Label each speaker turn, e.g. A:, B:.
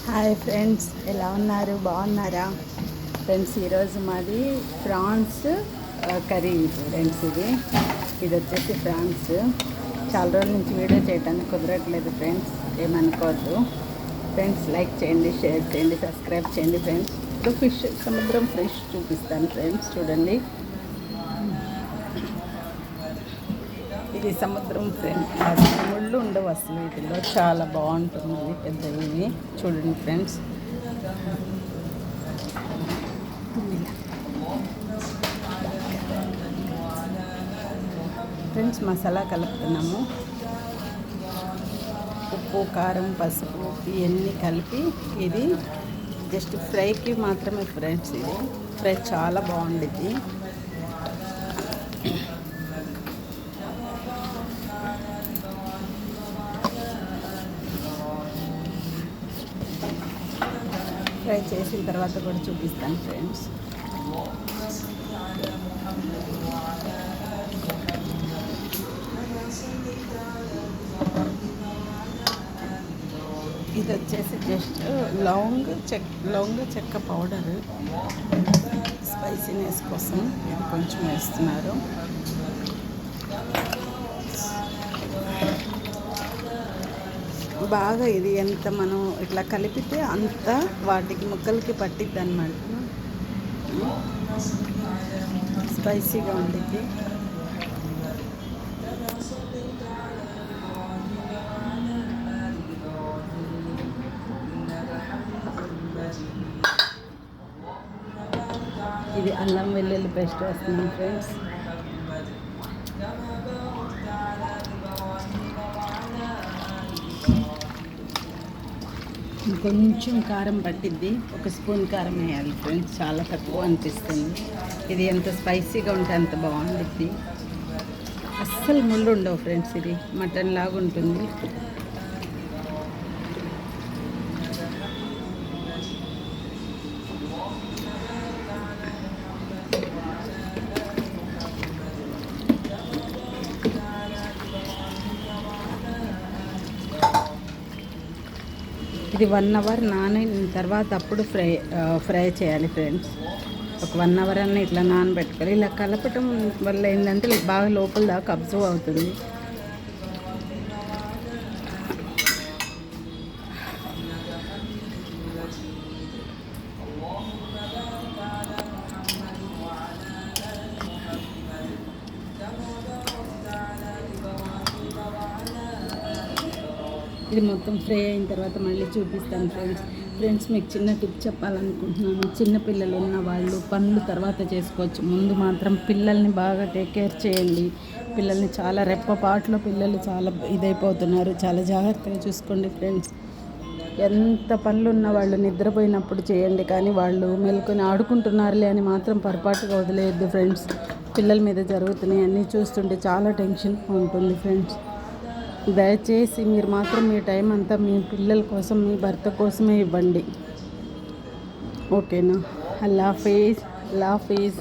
A: Hi friends, ఎలా ఉన్నారు? బాగున్నారా ఫ్రెండ్స్? ఈరోజు మాది ప్రాన్స్ కర్రీ ఫ్రెండ్స్. ఇది వచ్చేసి ప్రాన్స్. చాలా రోజుల నుంచి వీడియో చేయడానికి కుదరట్లేదు ఫ్రెండ్స్, ఏమనుకోవద్దు ఫ్రెండ్స్. లైక్ చేయండి, షేర్ చేయండి, సబ్స్క్రైబ్ చేయండి ఫ్రెండ్స్. ఇప్పుడు సముద్రం ఫ్రెష్ చూపిస్తాను ఫ్రెండ్స్. చూడండి, ఇది సముద్రం ఫ్రెండ్స్. ముళ్ళు ఉండవు అసలు వీటిలో, చాలా బాగుంటుంది. పెద్దవి చూడండి ఫ్రెండ్స్. ఫ్రెండ్స్, మసాలా కలుపుతున్నాము. ఉప్పు, కారం, పసుపు ఇవన్నీ కలిపి ఇది జస్ట్ ఫ్రైకి మాత్రమే ఫ్రెండ్స్. ఇది ఫ్రై చాలా బాగుండిద్ది. ఫ్రై చేసిన తర్వాత కూడా చూపిస్తాను ఫ్రెండ్స్. ఇది వచ్చేసి జస్ట్ లవంగ చెక్క పౌడర్, స్పైసీనెస్ కోసం ఇది కొంచెం వేస్తున్నారు. బాగా ఇది ఎంత మనం ఇట్లా కలిపితే అంత వాటికి ముక్కలకి పట్టిద్ది అన్నమాట. స్పైసీగా ఉండిద్ది. ఇది అల్లం వెల్లుల్లి పేస్ట్ వేస్తున్నాం ఫ్రెండ్స్. కొంచెం కారం పట్టిద్ది, ఒక స్పూన్ కారం వేయాలి ఫ్రెండ్స్. చాలా తక్కువ అనిపిస్తుంది. ఇది ఎంత స్పైసీగా ఉంటే అంత బాగుండిద్ది. అస్సలు ముళ్ళు ఉండవు ఫ్రెండ్స్. ఇది మటన్ లాగా ఉంటుంది. ఇది 1 అవర్ నానిన తర్వాత అప్పుడు ఫ్రై చేయాలి ఫ్రెండ్స్. ఒక 1 అవర్ అన్న ఇట్లా నానబెట్టుకోవాలి. ఇలా కలపటం వల్ల ఏంటంటే బాగా లోపల దాకా అబ్జర్వ్ అవుతుంది. ఇది మొత్తం ఫ్రై అయిన తర్వాత మళ్ళీ చూపిస్తాను ఫ్రెండ్స్. మీకు చిన్న టిప్ చెప్పాలనుకుంటున్నాను. చిన్నపిల్లలు ఉన్న వాళ్ళు పనులు తర్వాత చేసుకోవచ్చు. ముందు మాత్రం పిల్లల్ని బాగా టేక్ కేర్ చేయండి. పిల్లల్ని చాలా రెప్పపాట్లో పిల్లలు చాలా ఇదైపోతున్నారు. చాలా జాగ్రత్తగా చూసుకోండి ఫ్రెండ్స్. ఎంత పనులు ఉన్న వాళ్ళు నిద్రపోయినప్పుడు చేయండి, కానీ వాళ్ళు మెలుకొని ఆడుకుంటున్నారులే అని మాత్రం పొరపాటుగా వదిలేయద్దు ఫ్రెండ్స్. పిల్లల మీద జరుగుతున్నాయి అన్నీ చూస్తుంటే చాలా టెన్షన్ ఉంటుంది ఫ్రెండ్స్. దయచేసి మీరు మాత్రం మీ టైం అంతా మీ పిల్లల కోసం, మీ భర్త కోసమే ఇవ్వండి. ఓకేనా? అల్లా హాఫీజ్.